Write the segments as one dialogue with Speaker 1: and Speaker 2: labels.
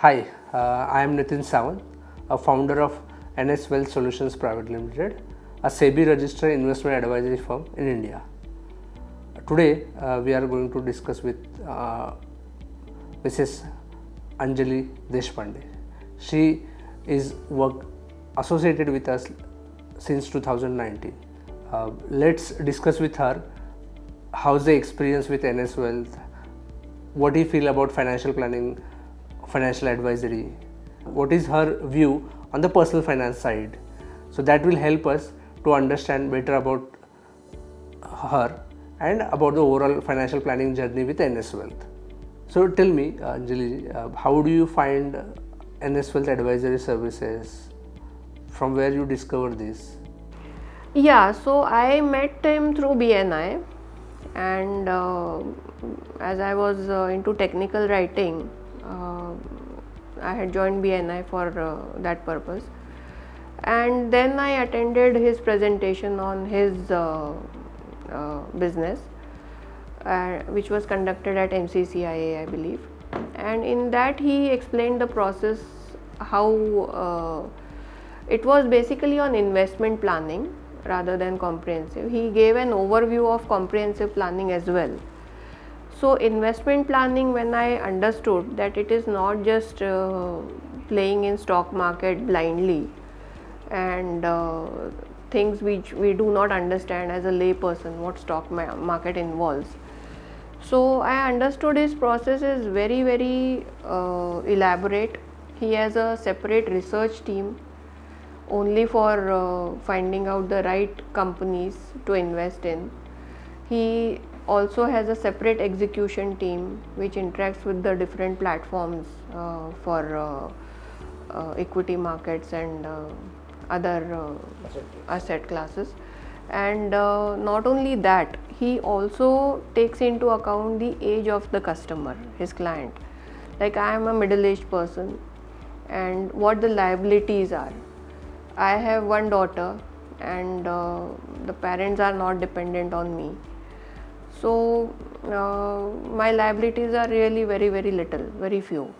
Speaker 1: Hi, I am Nitin Sawant, a founder of NS Wealth Solutions Private Limited, a SEBI registered investment advisory firm in India. Today, we are going to discuss with Mrs. Anjali Deshpande. She is associated with us since 2019. Let's discuss with her how's the experience with NS Wealth, what do you feel about financial planning, financial advisory, what is her view on the personal finance side. So that will help us to understand better about her and about the overall financial planning journey with NS Wealth. So tell me, Anjali, how do you find NS Wealth advisory services? From where you discovered this?
Speaker 2: Yeah, so I met him through BNI, and as I was into technical writing, I had joined BNI for that purpose. And then I attended his presentation on his business, which was conducted at MCCIA, I believe. And in that he explained the process, how it was basically on investment planning rather than comprehensive. He gave an overview of comprehensive planning as well. So investment planning, when I understood that it is not just playing in stock market blindly and things which we do not understand as a lay person what stock market involves. So I understood his process is very elaborate. He has a separate research team only for finding out the right companies to invest in. He also has a separate execution team which interacts with the different platforms for equity markets and other asset classes. And not only that, he also takes into account the age of the customer, his client. Like I am a middle-aged person, and what the liabilities are. I have one daughter, and the parents are not dependent on me. So my liabilities are really very little, very few.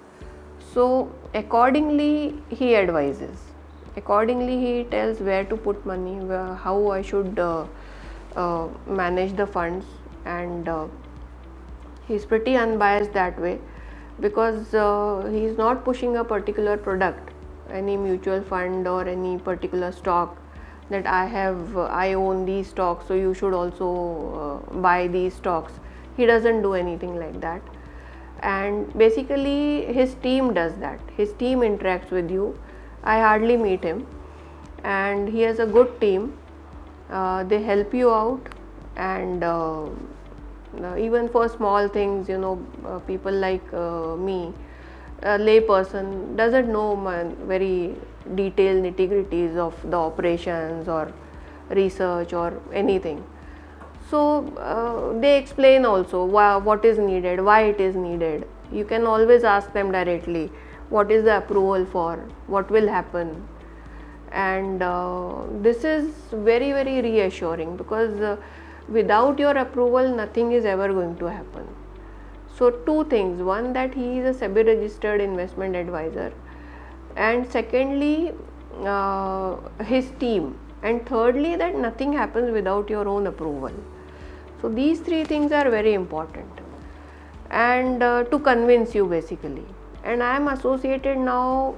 Speaker 2: So accordingly he advises. Accordingly he tells where to put money, how I should manage the funds, and he's pretty unbiased that way, because he's not pushing a particular product, any mutual fund or any particular stock, that I own these stocks, so you should also buy these stocks. He doesn't do anything like that. And basically his team does that. His team interacts with you. I hardly meet him, and he has a good team. They help you out, and even for small things, people like me, a lay person, doesn't know very detailed nitty-gritties of the operations or research or anything. So they explain also what is needed, why it is needed. You can always ask them directly, what is the approval for, what will happen. And this is very reassuring, because without your approval nothing is ever going to happen. So two things: one, that he is a SEBI registered investment advisor, and secondly his team, and thirdly that nothing happens without your own approval. So these three things are very important, and to convince you basically. And I am associated now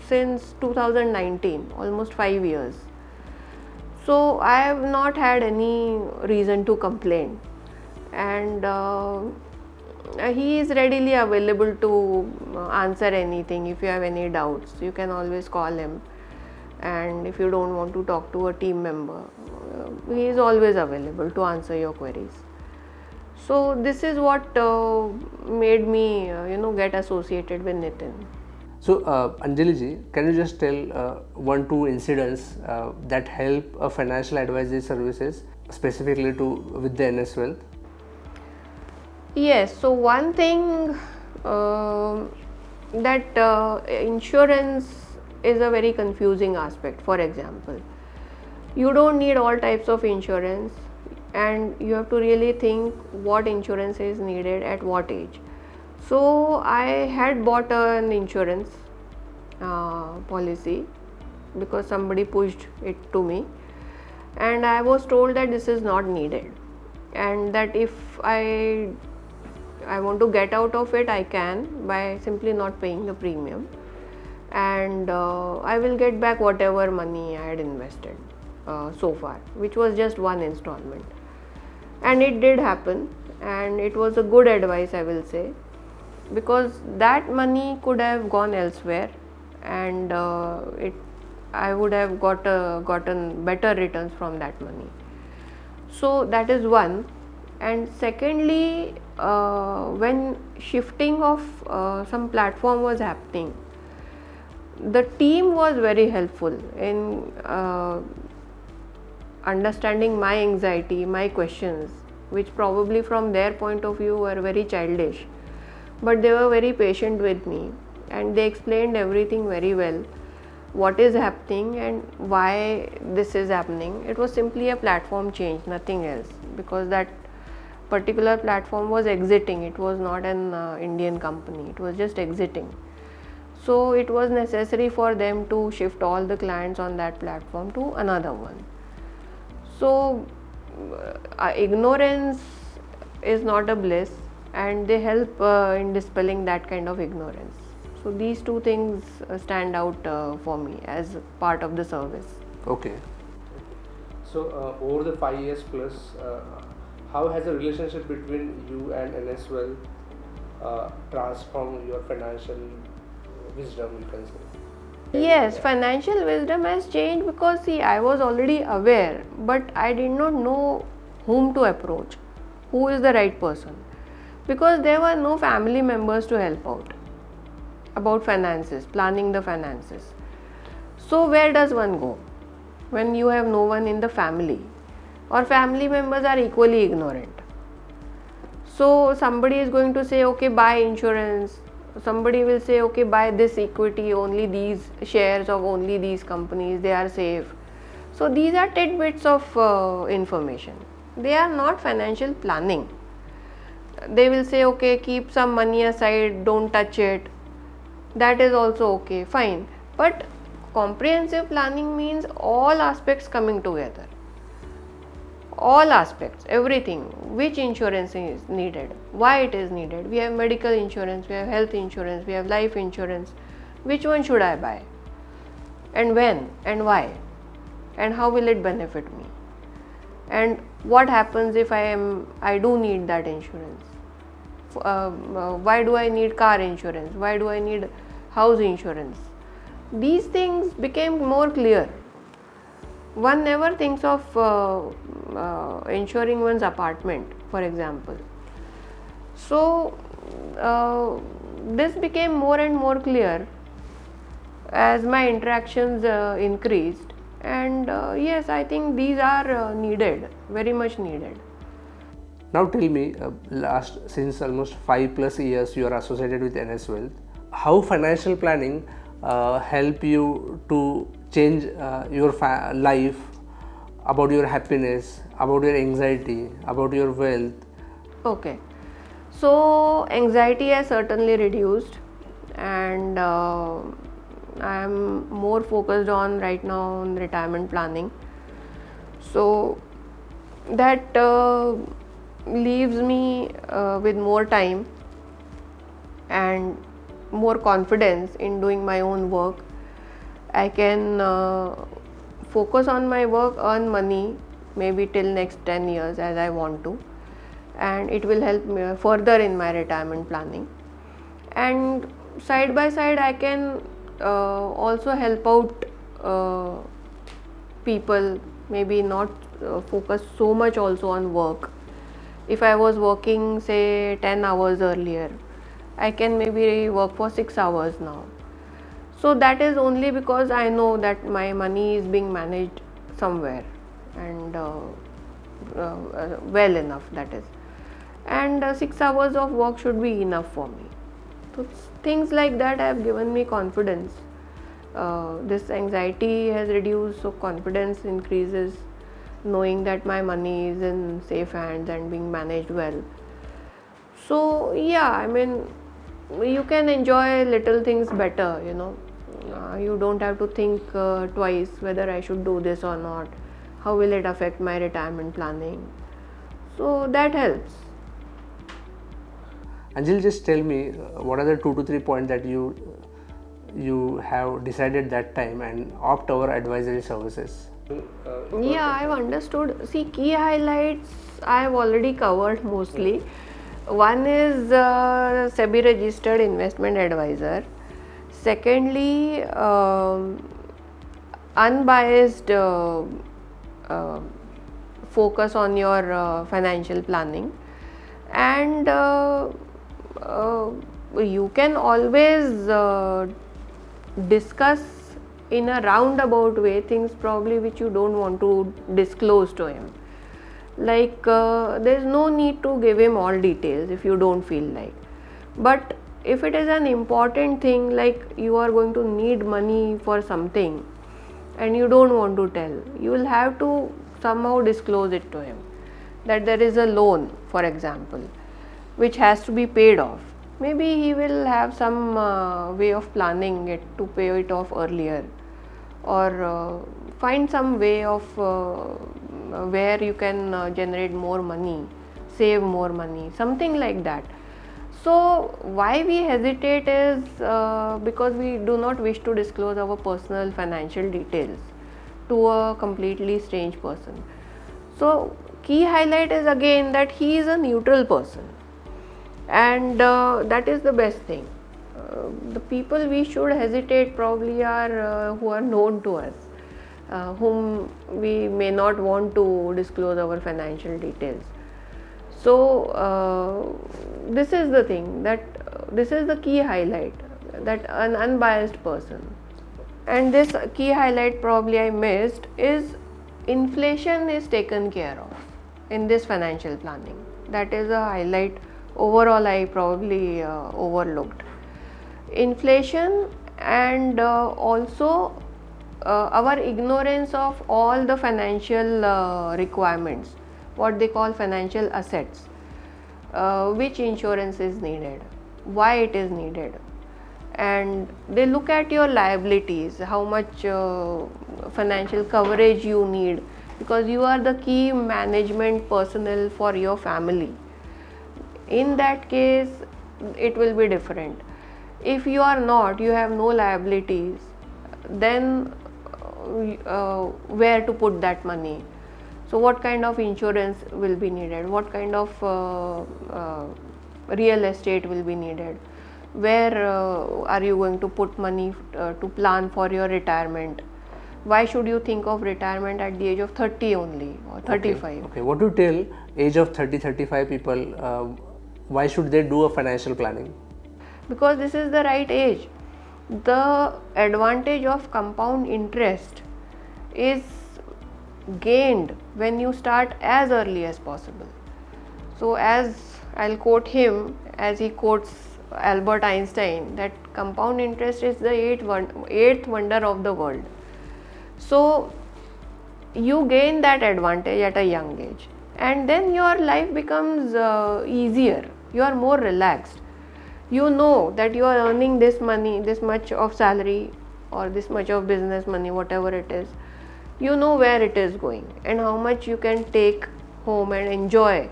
Speaker 2: since 2019, almost 5 years. So I have not had any reason to complain, and he is readily available to answer anything. If you have any doubts, you can always call him, and if you don't want to talk to a team member, he is always available to answer your queries. So this is what made me get associated with Nitin.
Speaker 1: So Anjali ji, can you just tell 1-2 incidents that help a financial advisory services specifically with the NS Wealth?
Speaker 2: Yes, so one thing, that insurance is a very confusing aspect. For example, you don't need all types of insurance, and you have to really think what insurance is needed at what age. So I had bought an insurance policy because somebody pushed it to me, and I was told that this is not needed, and that if I want to get out of it, I can by simply not paying the premium, and I will get back whatever money I had invested so far, which was just one installment. And it did happen, and it was a good advice, I will say, because that money could have gone elsewhere, and I would have gotten better returns from that money. So that is one. And secondly, when shifting of some platform was happening, the team was very helpful in understanding my anxiety, my questions, which probably from their point of view were very childish, but they were very patient with me, and they explained everything very well, what is happening and why this is happening. It was simply a platform change, nothing else, because that particular platform was exiting. It was not an Indian company, it was just exiting. So it was necessary for them to shift all the clients on that platform to another one. So ignorance is not a bliss, and they help in dispelling that kind of ignorance. So these two things stand out for me as part of the service.
Speaker 1: Okay. So over the 5 years plus, how has the relationship between you and NSWell transformed your financial wisdom, you can say?
Speaker 2: Yes, financial wisdom has changed because see, I was already aware, but I did not know whom to approach, who is the right person, because there were no family members to help out about finances, planning the finances. So where does one go when you have no one in the family, or family members are equally ignorant? So somebody is going to say, okay, buy insurance. Somebody will say, okay, buy this equity, only these shares of only these companies, they are safe. So these are tidbits of information. They are not financial planning. They will say, okay, keep some money aside, don't touch it. That is also okay, fine. But comprehensive planning means all aspects coming together. All aspects, everything, which insurance is needed, why it is needed. We have medical insurance, we have health insurance, we have life insurance. Which one should I buy, and when, and why, and how will it benefit me, and what happens if I do need that insurance? Why do I need car insurance? Why do I need house insurance? These things became more clear. One never thinks of insuring one's apartment, for example. So this became more and more clear as my interactions increased, and yes, I think these are needed, very much needed.
Speaker 1: Now tell me, since almost 5+ years you are associated with NSWell, how financial planning help you to change your life, about your happiness, about your anxiety, about your wealth?
Speaker 2: Okay, so anxiety has certainly reduced, and I am more focused on right now on retirement planning. So that leaves me with more time and more confidence in doing my own work. I can focus on my work, earn money, maybe till next 10 years as I want to, and it will help me further in my retirement planning. And side by side, I can also help out people, maybe not focus so much also on work. If I was working say 10 hours earlier, I can maybe work for 6 hours now. So that is only because I know that my money is being managed somewhere, and well enough, that is. And 6 hours of work should be enough for me. So things like that have given me confidence. This anxiety has reduced, so confidence increases, knowing that my money is in safe hands and being managed well. So yeah, I mean, you can enjoy little things better, you don't have to think twice whether I should do this or not, how will it affect my retirement planning. So that helps.
Speaker 1: Anjali, just tell me what are the 2 to 3 points that you have decided that time and opt our advisory services.
Speaker 2: Yeah, I've understood. See, key highlights I've already covered mostly. One is SEBI registered investment advisor. Secondly, unbiased focus on your financial planning. And you can always discuss in a roundabout way things probably which you don't want to disclose to him. Like there's no need to give him all details if you don't feel like. But if it is an important thing, like you are going to need money for something and you don't want to tell, you will have to somehow disclose it to him, that there is a loan, for example, which has to be paid off. Maybe he will have some way of planning it to pay it off earlier, or find some way of where you can generate more money, save more money, something like that. So why we hesitate is because we do not wish to disclose our personal financial details to a completely strange person. So key highlight is again that he is a neutral person, and that is the best thing. The people we should hesitate probably are who are known to us, whom we may not want to disclose our financial details. So this is the thing, that this is the key highlight, that an unbiased person. And this key highlight probably I missed is inflation is taken care of in this financial planning. That is a highlight overall I probably overlooked. Inflation, and also our ignorance of all the financial requirements, what they call financial assets, which insurance is needed, why it is needed, and they look at your liabilities, how much financial coverage you need, because you are the key management personnel for your family. In that case, it will be different. If you are not, you have no liabilities, then where to put that money? So what kind of insurance will be needed? What kind of real estate will be needed? Where are you going to put money to plan for your retirement? Why should you think of retirement at the age of 30 only, or 35?
Speaker 1: Okay. What do you tell age of 30-35 people, why should they do a financial planning?
Speaker 2: Because this is the right age. The advantage of compound interest is gained when you start as early as possible. So as I'll quote him, as he quotes Albert Einstein, that compound interest is the eighth wonder of the world. So you gain that advantage at a young age, and then your life becomes easier. You are more relaxed. You know that you are earning this money, this much of salary, or this much of business money, whatever it is. You know where it is going and how much you can take home and enjoy.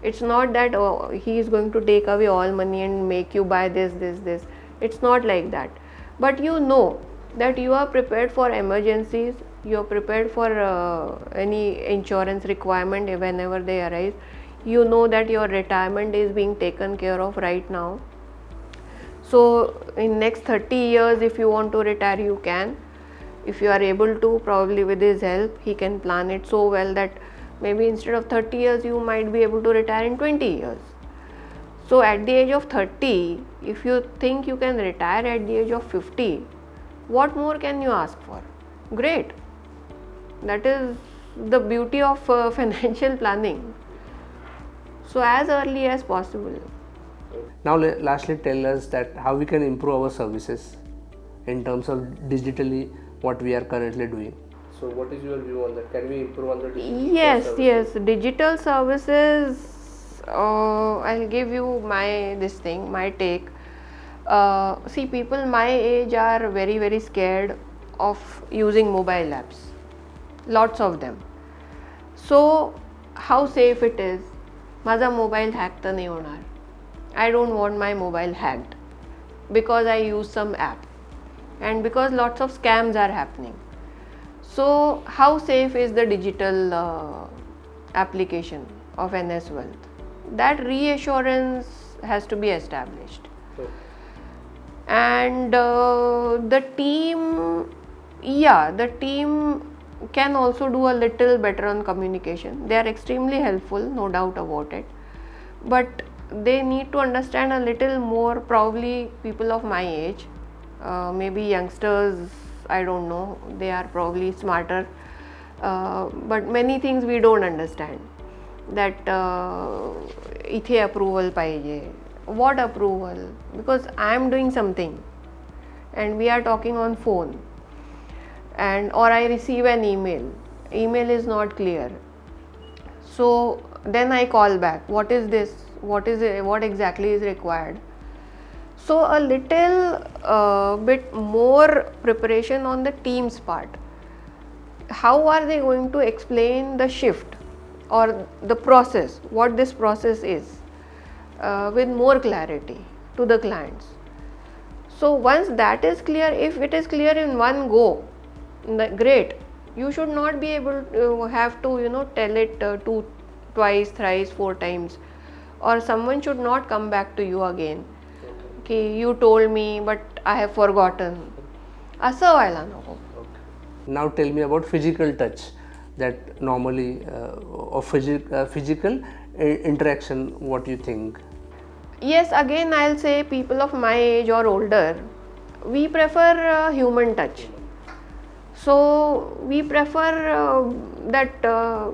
Speaker 2: It's not that he is going to take away all money and make you buy this. It's not like that. But you know that you are prepared for emergencies, you are prepared for any insurance requirement whenever they arise. You know that your retirement is being taken care of right now. So in next 30 years, if you want to retire, you can. If you are able to, probably with his help, he can plan it so well that maybe instead of 30 years, you might be able to retire in 20 years. So at the age of 30, if you think you can retire at the age of 50, what more can you ask for? Great. That is the beauty of financial planning. So as early as possible.
Speaker 1: Now lastly, tell us that how we can improve our services in terms of digitally what we are currently doing. So what is your view on that? Can we improve on the digital services?
Speaker 2: Yes. Digital services, I'll give you my take. See, people my age are very very scared of using mobile apps, lots of them. So how safe it is? माझा mobile hack तर नाही होणार. I don't want my mobile hacked because I use some app and because lots of scams are happening. So how safe is the digital application of NS Wealth? That reassurance has to be established. And the team can also do a little better on communication. They are extremely helpful, no doubt about it, but they need to understand a little more. Probably people of my age, maybe youngsters, I don't know, they are probably smarter, but many things we don't understand. That इथे approval पाहिजे. What approval? Because I am doing something and we are talking on phone, and or I receive an email is not clear, so then I call back, what is this, what exactly is required? So a little bit more preparation on the team's part. How are they going to explain the shift or the process, what this process is, with more clarity to the clients? So once that is clear, if it is clear in one go, great. You should not be able to have to tell it twice, thrice, 4 times, or someone should not come back to you again. Okay, you told me but I have forgotten. असं व्हायला नको.
Speaker 1: Now tell me about physical touch, that normally or physical interaction, what you think?
Speaker 2: Yes, again I'll say people of my age or older, we prefer human touch. So we prefer that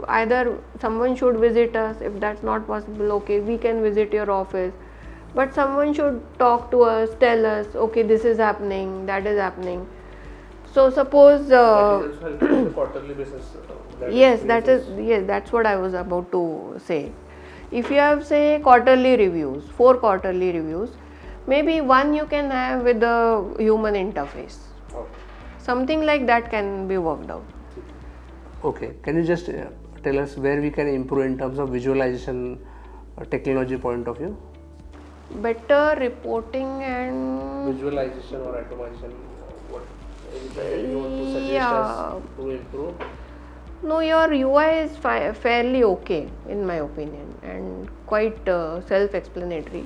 Speaker 2: either someone should visit us. If that's not possible, okay, we can visit your office, but someone should talk to us, tell us, okay, this is happening, that is happening. So suppose
Speaker 1: quarterly basis.
Speaker 2: Yes, that's what I was about to say. If you have, say, quarterly reviews, 4 quarterly reviews, maybe one you can have with the human interface. Something like that can be worked out.
Speaker 1: Okay, can you just tell us where we can improve in terms of visualization, technology point of view?
Speaker 2: Better reporting and
Speaker 1: Visualization or automation, what you want to suggest us to improve?
Speaker 2: No, your UI is fairly okay in my opinion and quite self-explanatory.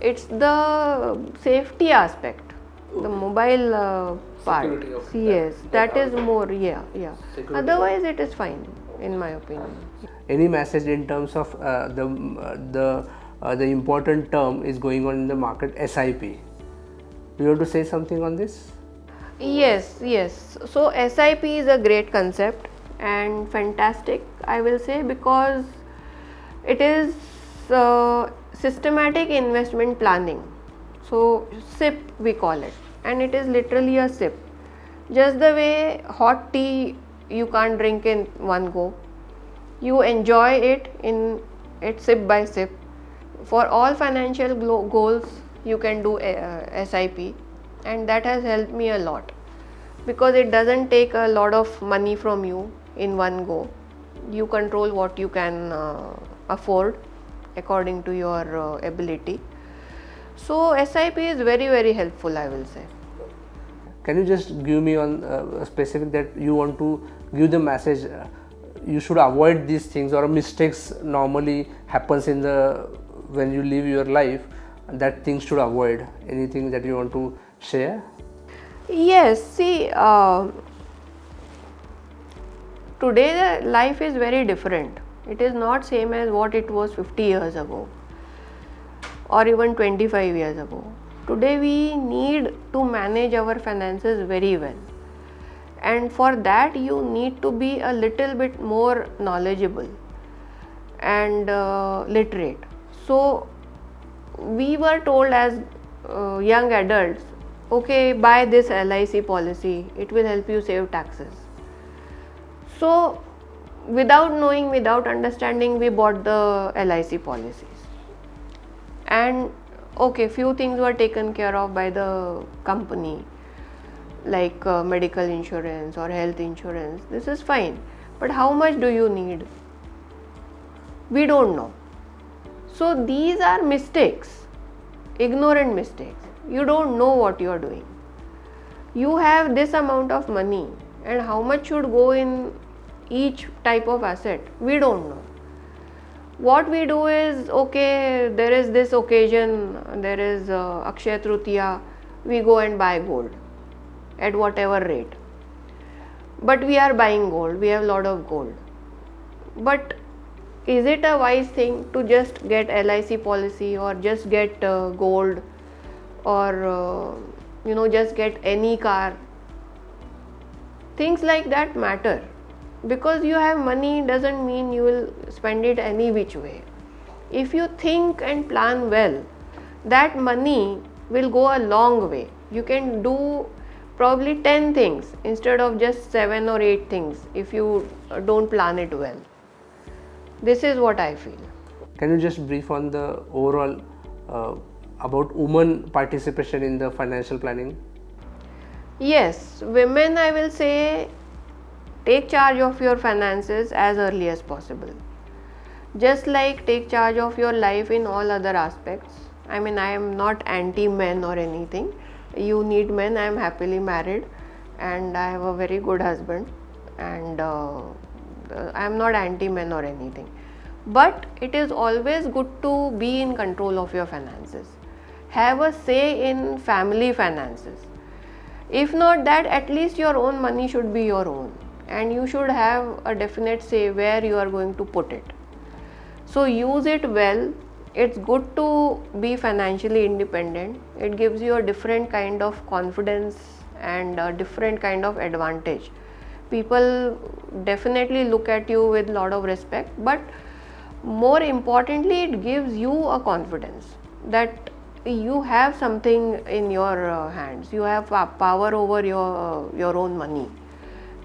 Speaker 2: It's the safety aspect, the mobile part. Yes, that is more, yeah. Otherwise, it is fine in my opinion.
Speaker 1: Any message in terms of the important term is going on in the market, SIP? Do you want to say something on this?
Speaker 2: Yes. So SIP is a great concept and fantastic, I will say, because it is systematic investment planning. So SIP we call it, and it is literally a sip. Just the way hot tea you can't drink in one go, you enjoy it sip by sip. For all financial goals you can do SIP, and that has helped me a lot because it doesn't take a lot of money from you in one go. You control what you can afford according to your ability. So SIP is very very helpful, I will say.
Speaker 1: Can you just give me on a specific that you want to give the message, you should avoid these things or mistakes normally happens in when you live your life, that things should avoid? Anything that you want to share?
Speaker 2: Yes, see, today the life is very different. It is not same as what it was 50 years ago or even 25 years ago. Today we need to manage our finances very well, and for that you need to be a little bit more knowledgeable and literate. So we were told as young adults, okay, buy this LIC policy, it will help you save taxes. So without knowing, without understanding, we bought the LIC policies, and okay, few things were taken care of by the company, like medical insurance or health insurance. This is fine, but how much do you need? We don't know. So these are mistakes, ignorant mistakes. You don't know what you are doing. You have this amount of money, and how much should go in each type of asset? We don't know. What we do is, okay, there is this occasion, there is Akshaya Tritiya, we go and buy gold at whatever rate. But we are buying gold, we have a lot of gold. But is it a wise thing to just get LIC policy or just get gold or just get any car? Things like that matter. Because you have money doesn't mean you will spend it any which way. If you think and plan well, that money will go a long way. You can do probably 10 things instead of just 7 or 8 things if you don't plan it well. This is what I feel.
Speaker 1: Can you just brief on the overall about women participation in the financial planning?
Speaker 2: Yes, women, I will say, take charge of your finances as early as possible. Just like take charge of your life in all other aspects. I mean, I am not anti-men or anything. You need men. I am happily married and I have a very good husband, and I am not anti-men or anything. But it is always good to be in control of your finances. Have a say in family finances. If not that, at least your own money should be your own, and you should have a definite say where you are going to put it. So use it well. It's good to be financially independent. It gives you a different kind of confidence and a different kind of advantage. People definitely look at you with a lot of respect, but more importantly, it gives you a confidence that you have something in your hands. You have power over your own money,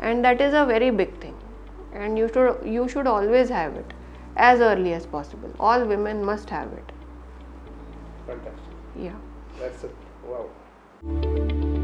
Speaker 2: and that is a very big thing, and you should always have it as early as possible. All women must have it.
Speaker 1: Fantastic.
Speaker 2: Yeah.
Speaker 1: That's it. Wow.